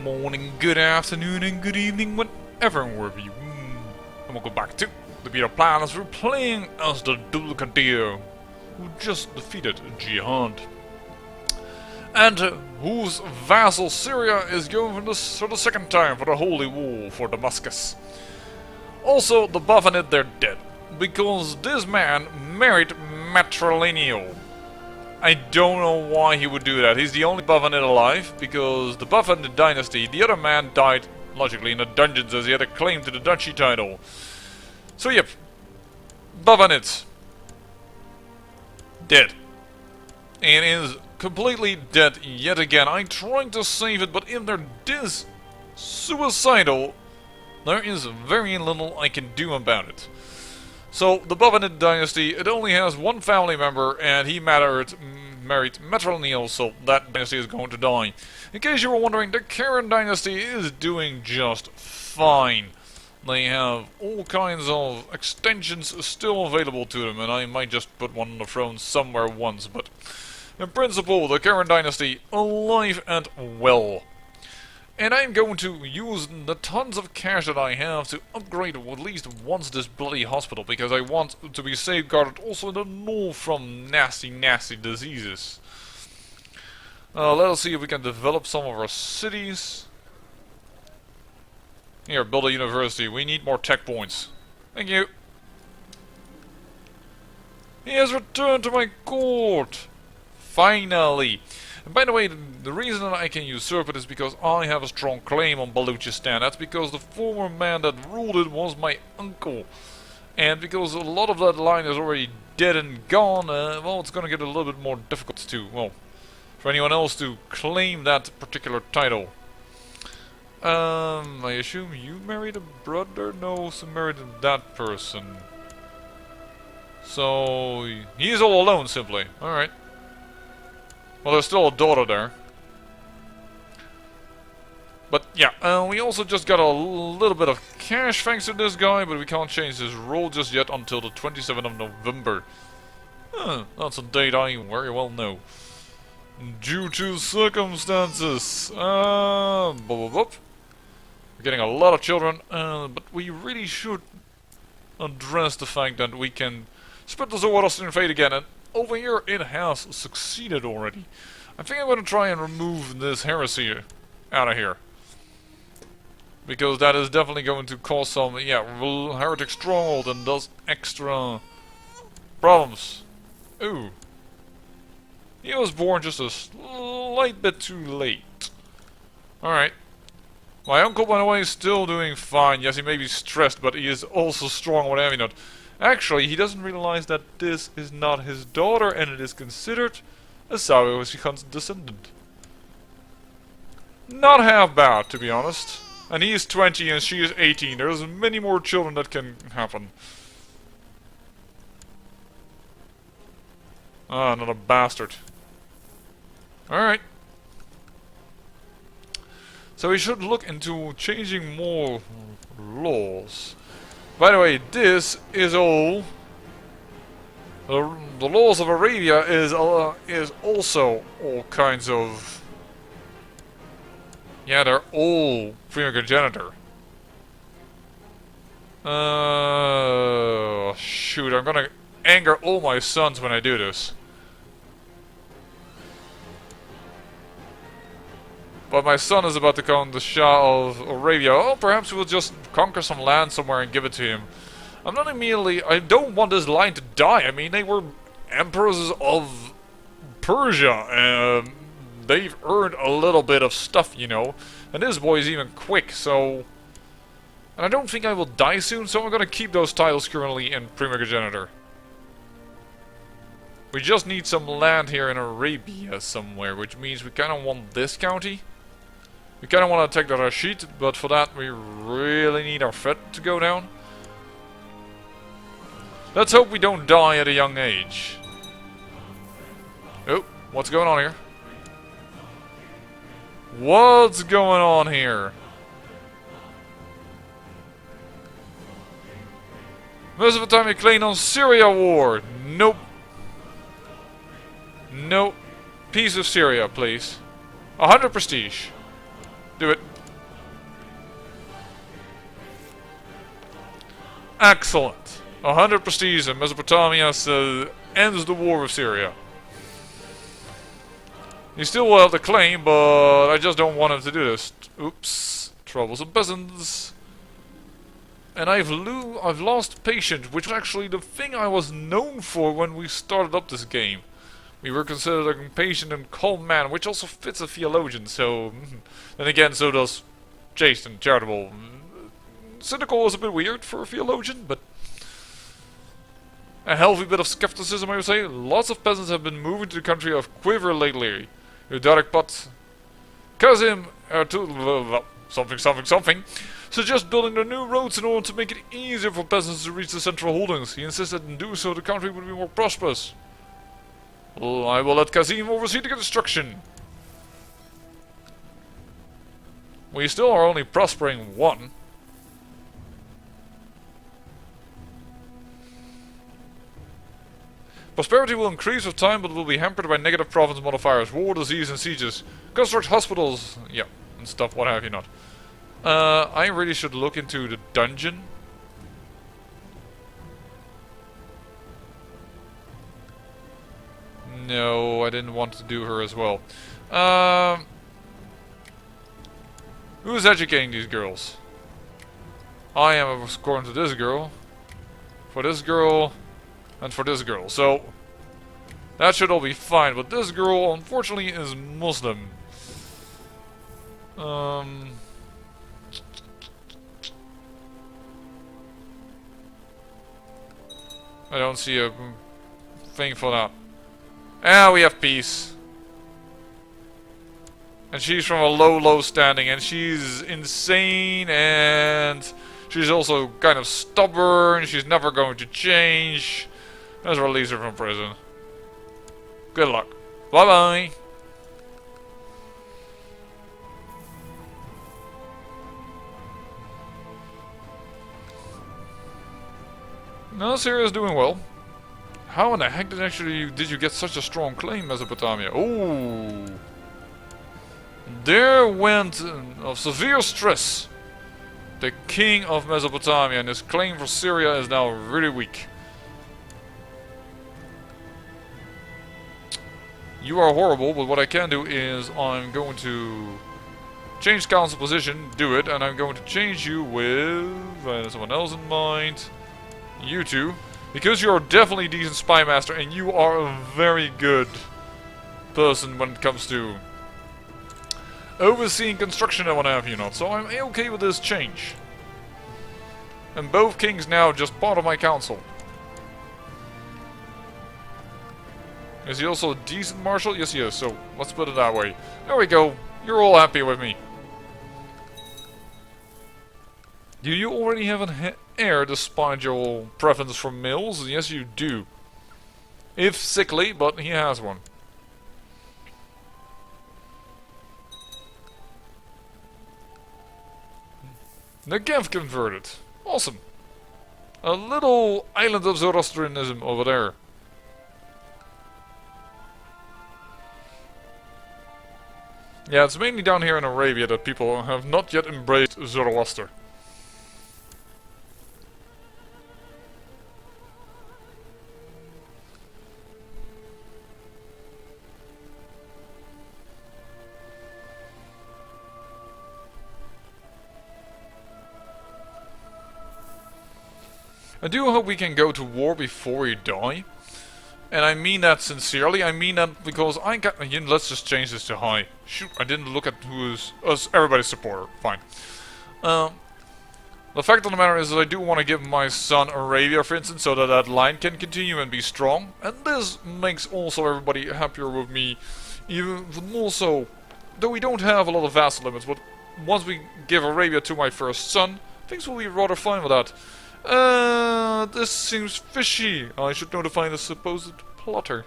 morning, good afternoon, and good evening, whenever and wherever you. And welcome back to the Beta Plan as we're playing as the Dulcadir, who just defeated Jihad. And whose vassal Syria is going for the second time for the Holy War for Damascus. Also, the Buffanid, they're dead, because this man married matrilineal. I don't know why he would do that. He's the only Buffanid alive, because the Buffanid dynasty, the other man died, logically, in the dungeons as he had a claim to the duchy title. So yep, Buffanids. Dead. And is completely dead yet again. I'm trying to save it, but if they're this suicidal, there is very little I can do about it. So, the Buffanid dynasty, it only has one family member, and he married matrilineal, so that dynasty is going to die. In case you were wondering, the Karen dynasty is doing just fine. They have all kinds of extensions still available to them, and I might just put one on the throne somewhere once, but in principle, the Karen dynasty alive and well. And I'm going to use the tons of cash that I have to upgrade at least once this bloody hospital, because I want to be safeguarded also in the north from nasty diseases. Let us see if we can develop some of our cities. Here, build a university. We need more tech points. Thank you. He has returned to my court. Finally. And by the way, the reason that I can usurp it is because I have a strong claim on Baluchistan. That's because the former man that ruled it was my uncle. And because a lot of that line is already dead and gone, well, it's going to get a little bit more difficult to, well, for anyone else to claim that particular title. I assume you married a brother? No, so married that person. So, he's all alone, simply. Alright. Well, there's still a daughter there. But yeah, we also just got a little bit of cash thanks to this guy, but we can't change his role just yet until the 27th of November. That's a date I very well know. Due to circumstances. We're getting a lot of children, but we really should address the fact that we can spread the Zoroastrian fate again, and over here it has succeeded already. I think I'm going to try and remove this heresy out of here, because that is definitely going to cause some, heretic stronghold and does extra problems. Ooh. He was born just a slight bit too late. Alright. My uncle, by the way, is still doing fine. Yes, he may be stressed, but he is also strong, what have you not. Actually, he doesn't realize that this is not his daughter, and it is considered a Zoroastrian descendant. Not half bad, to be honest. And he is 20 and she is 18. There's many more children that can happen. Ah, another bastard. Alright. So we should look into changing more laws. By the way, this is all. The laws of Arabia is also all kinds of. Yeah, they're all primogenitor. Shoot! I'm gonna anger all my sons when I do this. But my son is about to become the Shah of Arabia. Oh, perhaps we'll just conquer some land somewhere and give it to him. I'm not immediately... I don't want this line to die. I mean, they were emperors of Persia. They've earned a little bit of stuff, you know. And this boy is even quick, so... And I don't think I will die soon, so I'm going to keep those titles currently in primogenitor. We just need some land here in Arabia somewhere, which means we kind of want this county. We kind of want to take the Rashid, but for that we really need our Fed to go down. Let's hope we don't die at a young age. Oh, what's going on here? What's going on here? Most of the time we claim on Syria war. Nope. Nope. Peace of Syria, please. 100 prestige. Do it. Excellent. 100 prestige in Mesopotamia, so ends the war with Syria. He still will have the claim, but I just don't want him to do this. Oops. Troublesome peasants. And I've lost patience, which was actually the thing I was known for when we started up this game. We were considered a patient and calm man, which also fits a theologian, so... Then again, so does chaste and charitable. Cynical is a bit weird for a theologian, but... A healthy bit of skepticism, I would say. Lots of peasants have been moving to the country of Quiver lately. Udarik Pot... Kazim... something. Suggest building the new roads in order to make it easier for peasants to reach the central holdings. He insisted in doing so the country would be more prosperous. Well, I will let Kazim oversee the construction. We still are only prospering one. Prosperity will increase with time, but will be hampered by negative province modifiers, war, disease, and sieges. Construct hospitals, yeah, and stuff, what have you not. I really should look into the dungeon. No, I didn't want to do her as well. Who's educating these girls? I am, according to this girl. For this girl, and for this girl. So, that should all be fine. But this girl, unfortunately, is Muslim. I don't see a thing for that. Ah, we have peace. And she's from a low standing, and she's insane, and she's also kind of stubborn. She's never going to change. Let's release her from prison. Good luck. Bye-bye. No, Syria's doing well. How in the heck did you get such a strong claim, Mesopotamia? Oh, there went of severe stress. The king of Mesopotamia, and his claim for Syria is now really weak. You are horrible, but what I can do is I'm going to change council position, do it, and I'm going to change you with someone else in mind. You two. Because you're definitely a decent spy master, and you are a very good person when it comes to overseeing construction and what have you not. So I'm okay with this change. And both kings now just part of my council. Is he also a decent marshal? Yes, he is. So let's put it that way. There we go. You're all happy with me. Do you already have an heir despite your preference for males? Yes, you do. If sickly, but he has one. The Genf converted. Awesome. A little island of Zoroastrianism over there. Yeah, it's mainly down here in Arabia that people have not yet embraced Zoroaster. I do hope we can go to war before we die. And I mean that sincerely. I mean that because I got... let's just change this to high. Shoot, I didn't look at who is... everybody's supporter. Fine. The fact of the matter is that I do want to give my son Arabia, for instance, so that that line can continue and be strong. And this makes also everybody happier with me. Even more so, though we don't have a lot of vassal limits, but once we give Arabia to my first son, things will be rather fine with that. This seems fishy. I should notify the supposed plotter.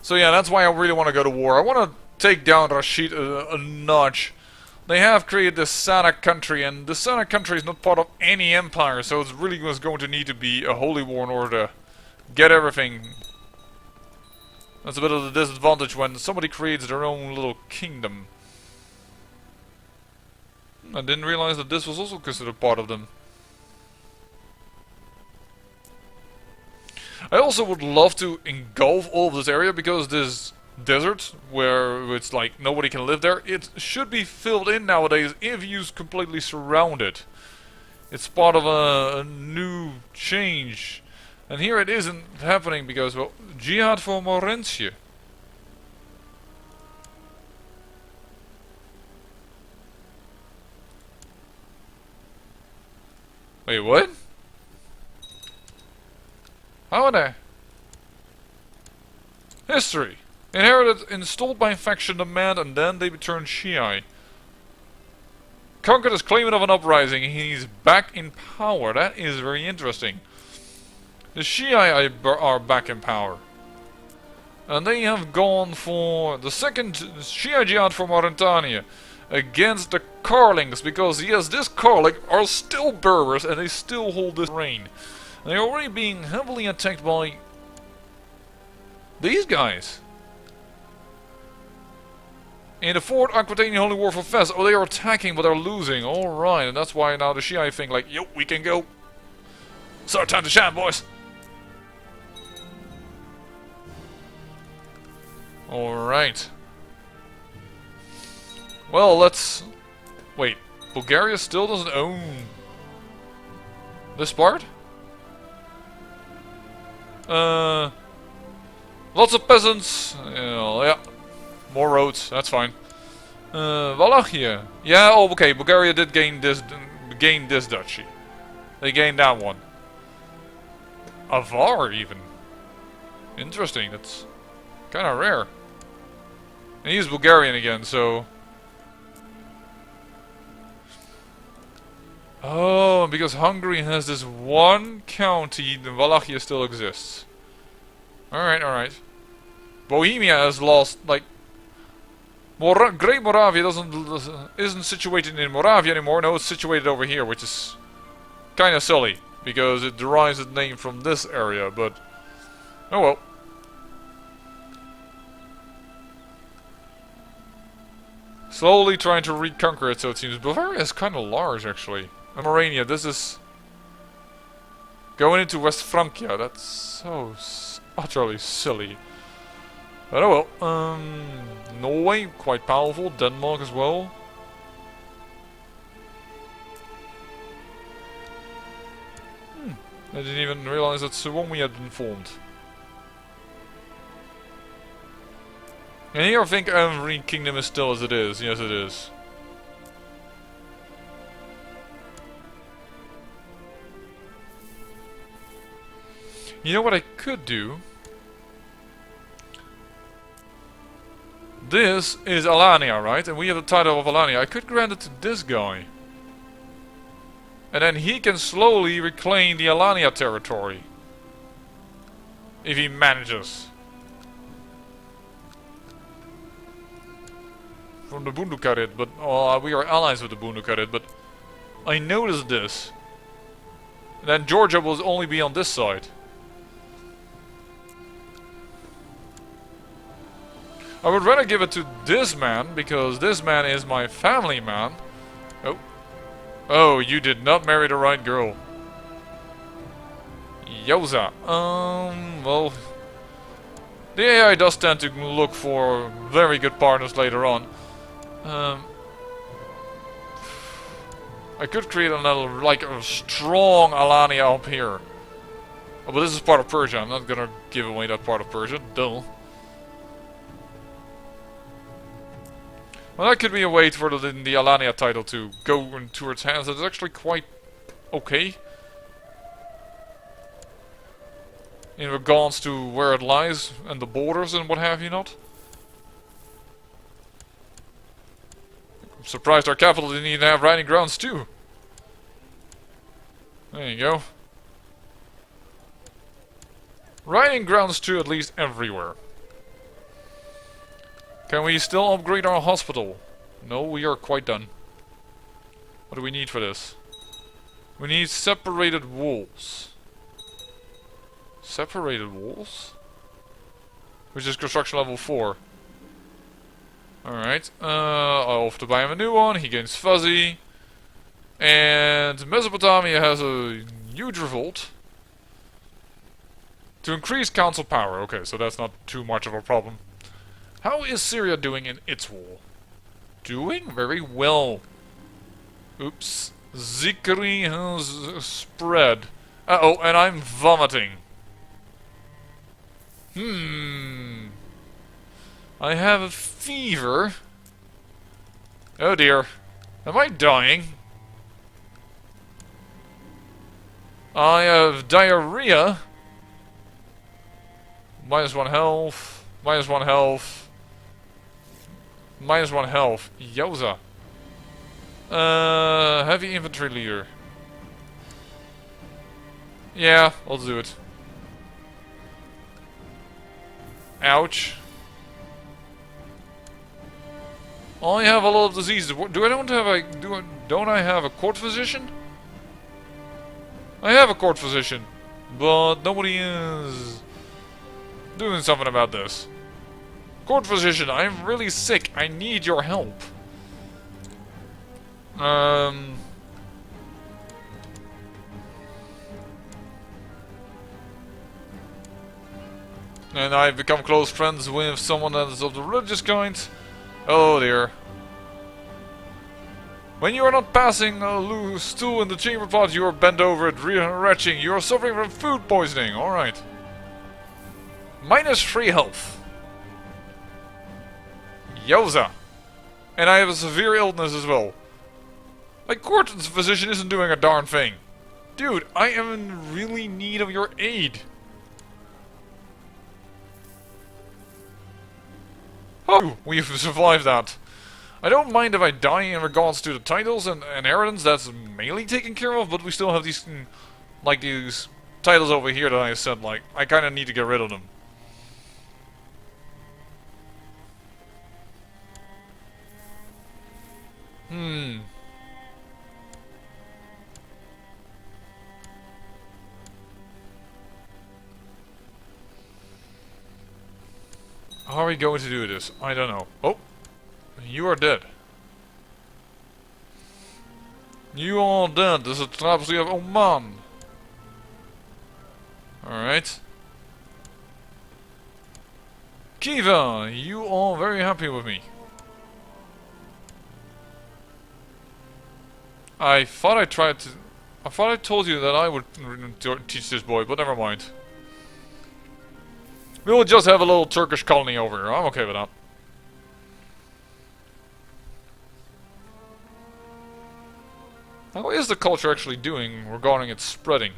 So yeah, that's why I really want to go to war. I want to take down Rashid a notch. They have created this Sana country, and the Sana country is not part of any empire, so it really was going to need to be a holy war in order to get everything. That's a bit of the disadvantage when somebody creates their own little kingdom. I didn't realize that this was also considered part of them. I also would love to engulf all of this area, because this desert, where it's like nobody can live there, it should be filled in nowadays if you completely surround it. It's part of a new change. And here it isn't happening because, well, Jihad for Morentia. Wait, what? How are they? History. Inherited, installed by infection, demand, and then they returned Shi'ai. Conquered is claimant of an uprising. He's back in power. That is very interesting. The Shi'ai are back in power. And they have gone for the second Shi'ai Jihad for Mauritania against the Carlings, because yes, this Carling are still Berbers and they still hold this reign. They're already being heavily attacked by these guys. In the Fourth Aquitanian Holy War for Fez. Oh, they are attacking, but they're losing. Alright, and that's why now the Shi'ai think like, yo, we can go. It's our time to shine, boys. Alright. Well, let's... Wait, Bulgaria still doesn't own this part? Lots of peasants. Yeah. More roads, that's fine. Wallachia. Yeah, oh, okay, Bulgaria did gain this duchy. They gained that one. Avar, even. Interesting, that's kind of rare. And he's Bulgarian again, so... Oh, and because Hungary has this one county, then Wallachia still exists. Alright, alright. Bohemia has lost, like... Great Moravia isn't situated in Moravia anymore. No, it's situated over here, which is kind of silly, because it derives its name from this area, but... Oh well. Slowly trying to reconquer it, so it seems. Bavaria is kind of large, actually. And Morania, this is... going into West Francia. That's so utterly silly. But oh well. Norway, quite powerful. Denmark as well. I didn't even realize that Suomi had been formed. And here I think every kingdom is still as it is. Yes, it is. You know what I could do? This is Alania, right? And we have the title of Alania. I could grant it to this guy. And then he can slowly reclaim the Alania territory. If he manages. From the Bundukarid, but we are allies with the Bundukarid, but I noticed this. And then Georgia will only be on this side. I would rather give it to this man, because this man is my family man. Oh. Oh, you did not marry the right girl. Yoza. Well... The AI does tend to look for very good partners later on. I could create another, like, a strong Alania up here. Oh, but this is part of Persia. I'm not gonna give away that part of Persia. Duh. Well, that could be a way for the Alania title to go into its hands. It's actually quite okay. In regards to where it lies and the borders and what have you not. I'm surprised our capital didn't even have riding grounds too. There you go. Riding grounds too, at least everywhere. Can we still upgrade our hospital? No, we are quite done. What do we need for this? We need separated walls. Separated walls? Which is construction level 4. Alright. I'll have to buy him a new one. He gains fuzzy. And Mesopotamia has a huge revolt. To increase council power. Okay, so that's not too much of a problem. How is Syria doing in its war? Doing very well. Oops. Zikri has spread. Uh-oh, and I'm vomiting. I have a fever. Oh dear. Am I dying? I have diarrhea. -1 health. -1 health. -1 health. Yowza. Heavy infantry leader. Yeah, I'll do it. Ouch. I have a lot of diseases. Don't I have a court physician? I have a court physician, but nobody is doing something about this. Court physician, I'm really sick. I need your help. And I've become close friends with someone that is of the religious kind. Oh dear. When you are not passing a loose stool in the chamber pot, you are bent over it, retching. You are suffering from food poisoning. Alright. -3 health. Yowza. And I have a severe illness as well. My court physician isn't doing a darn thing. Dude, I am in really need of your aid. Oh, we've survived that. I don't mind if I die in regards to the titles and inheritance, that's mainly taken care of, but we still have these, like these titles over here that I said, like, I kinda need to get rid of them. How are we going to do this? I don't know. Oh! You are dead. You are dead. This is the Trapsy of Oman. Alright. Kiva, you are very happy with me. I thought I told you that I would teach this boy, but never mind. We'll just have a little Turkish colony over here. I'm okay with that. How is the culture actually doing regarding its spreading?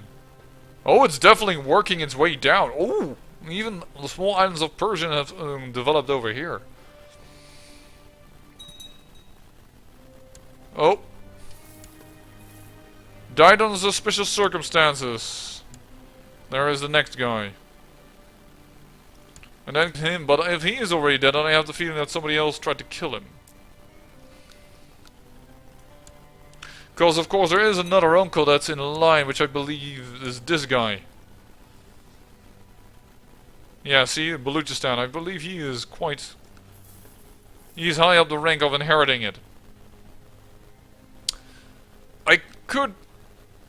Oh, it's definitely working its way down. Oh, even the small islands of Persian have developed over here. Oh. Died under suspicious circumstances. There is the next guy. And then him, but if he is already dead, then I have the feeling that somebody else tried to kill him. Because of course there is another uncle that's in line, which I believe is this guy. Yeah, see, Baluchistan, I believe he is quite... He's high up the rank of inheriting it.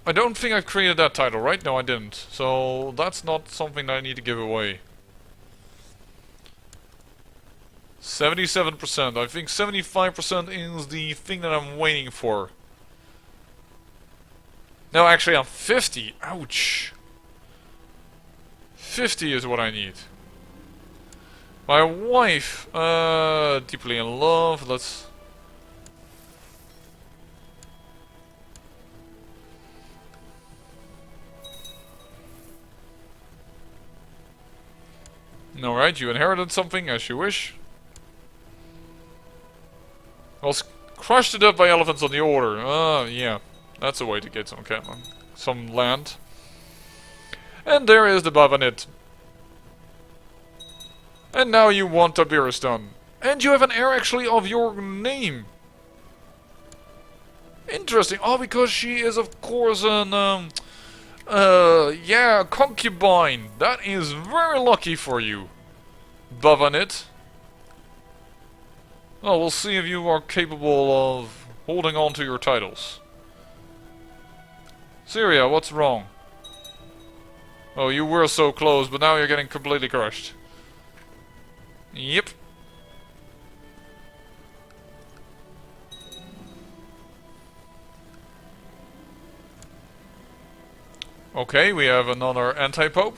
I don't think I've created that title, right? No, I didn't. So that's not something that I need to give away. 77%. I think 75% is the thing that I'm waiting for. No, actually I'm 50. Ouch. 50 is what I need. My wife, deeply in love. Let's... Alright, you inherited something as you wish. I was crushed to death by elephants on the order. Yeah. That's a way to get some land. And there is the Babanit. And now you want Tabiristan. And you have an heir actually of your name. Interesting. Oh, because she is of course an Yeah, concubine. That is very lucky for you, Bavanit. Well, we'll see if you are capable of holding on to your titles. Syria, what's wrong? Oh, you were so close, but now you're getting completely crushed. Yep. Okay, we have another anti-pope.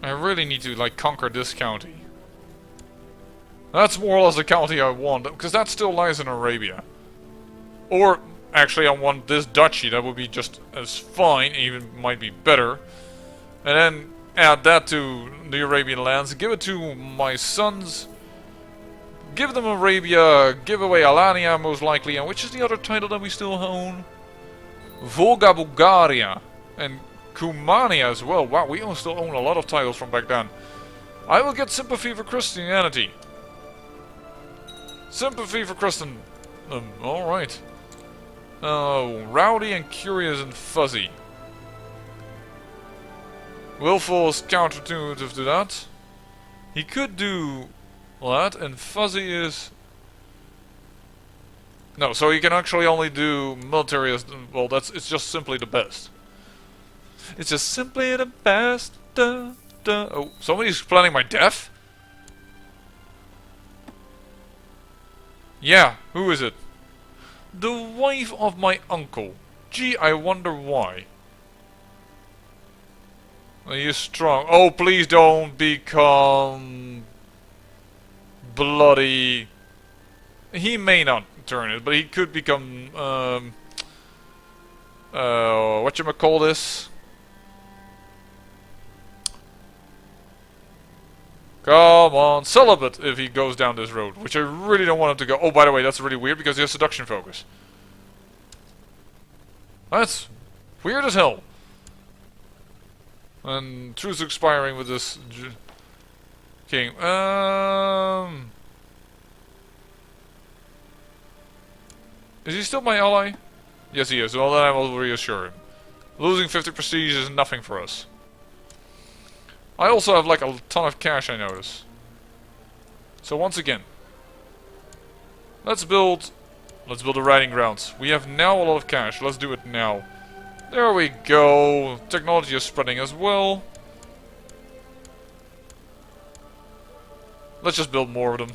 I really need to, like, conquer this county. That's more or less the county I want, because that still lies in Arabia. Or, actually, I want this duchy, that would be just as fine, even might be better. And then add that to the Arabian lands, give it to my sons, give them Arabia, give away Alania most likely, and which is the other title that we still own? Volga Bulgaria, and Cumania as well. Wow, we still own a lot of titles from back then. I will get sympathy for Christianity. Sympathy for Christian. Alright. Rowdy and curious and fuzzy. Willful is counterintuitive to that. He could do that, and fuzzy is... No, so he can actually only do military as... Well, it's just simply the best. It's just simply the best. Duh, duh. Oh, somebody's planning my death? Yeah, who is it? The wife of my uncle. Gee, I wonder why. He is strong. Oh, please don't become... bloody... He may not turn it, but he could become... whatchamacallit? Come on, celibate if he goes down this road, which I really don't want him to go. Oh, by the way, that's really weird because he has seduction focus. That's weird as hell. And truth's expiring with this king. Is he still my ally? Yes, he is. Well, then I will reassure him. Losing 50 prestige is nothing for us. I also have like a ton of cash, I notice. So once again, let's build a riding grounds. We have now a lot of cash. Let's do it now. There we go. Technology is spreading as well. Let's just build more of them.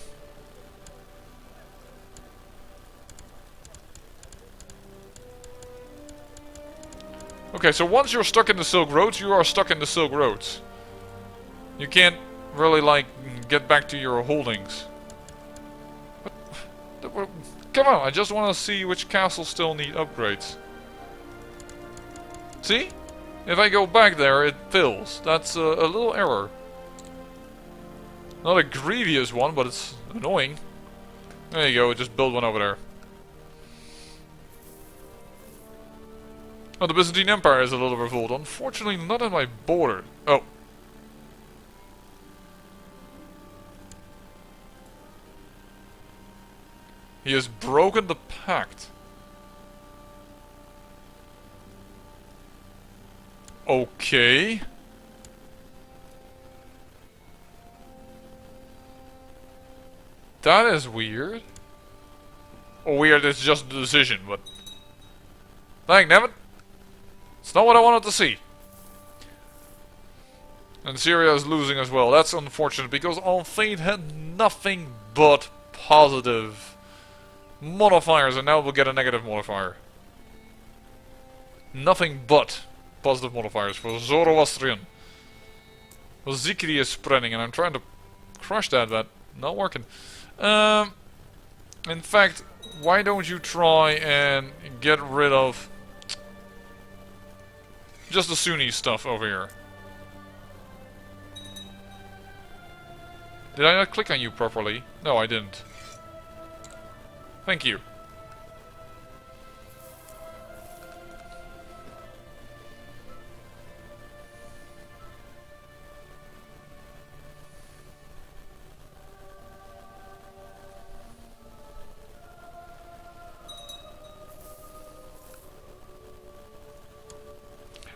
Okay, so once you're stuck in the Silk Roads, you are stuck in the Silk Roads. You can't really, like, get back to your holdings. But, come on, I just want to see which castles still need upgrades. See? If I go back there, it fills. That's a little error. Not a grievous one, but it's annoying. There you go, just build one over there. Oh, the Byzantine Empire is a little revolt. Unfortunately, not on my border. Oh. He has broken the pact. Okay. That is weird. Or weird, it's just a decision, but... Dang, damn it. It's not what I wanted to see. And Syria is losing as well. That's unfortunate, because Al Fate had nothing but positive modifiers, and now we'll get a negative modifier. Nothing but positive modifiers for Zoroastrian. Well, Zikri is spreading, and I'm trying to crush that, but not working. In fact, why don't you try and get rid of just the Sunni stuff over here? Did I not click on you properly? No, I didn't. Thank you.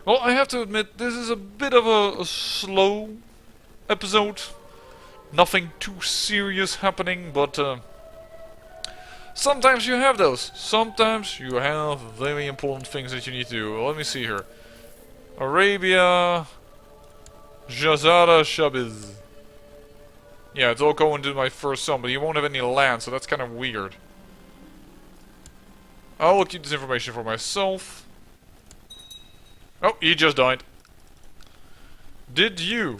Well, I have to admit, this is a bit of a slow episode. Nothing too serious happening, but sometimes you have those. Sometimes you have very important things that you need to do. Let me see here. Arabia... Jazara Shabiz. Yeah, it's all going to my first son, but he won't have any land, so that's kind of weird. I will keep this information for myself. Oh, he just died. Did you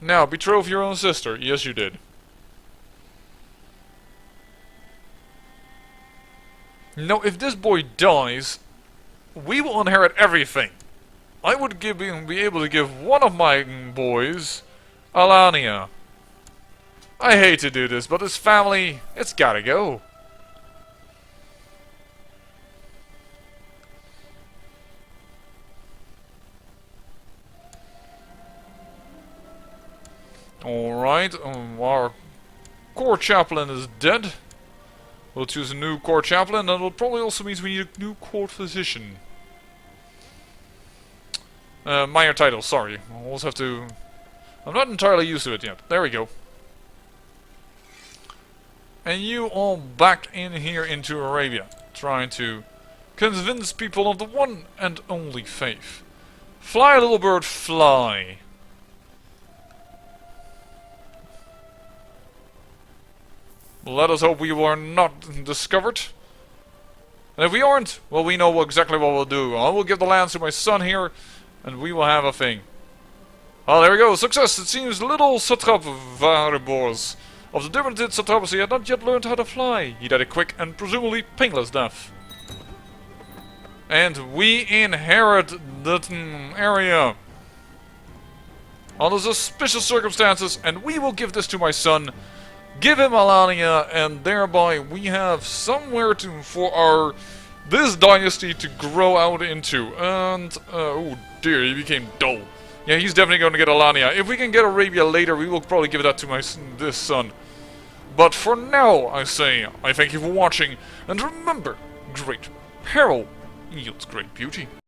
now betroth your own sister? Yes, you did. Now, if this boy dies, we will inherit everything. I would be able to give one of my boys Alania. I hate to do this, but his family, it's gotta go. Alright, our core chaplain is dead. We'll choose a new core chaplain, and it probably also means we need a new court physician. Minor title, sorry. I'll also have to... I'm not entirely used to it yet. There we go. And you all back in here into Arabia, trying to convince people of the one and only faith. Fly, little bird, fly. Let us hope we were not discovered. And if we aren't, well, we know exactly what we'll do. I will give the lands to my son here, and we will have a thing. Well, there we go. Success! It seems little satrap Varibors of the Diplomated Satrapacy had not yet learned how to fly. He died a quick and presumably painless death. And we inherit that area under suspicious circumstances, and we will give this to my son. Give him Alania, and thereby we have somewhere for this dynasty to grow out into. And oh dear, he became dull. Yeah, he's definitely going to get Alania. If we can get Arabia later, we will probably give that to this son. But for now, I say, I thank you for watching, and remember, great peril yields great beauty.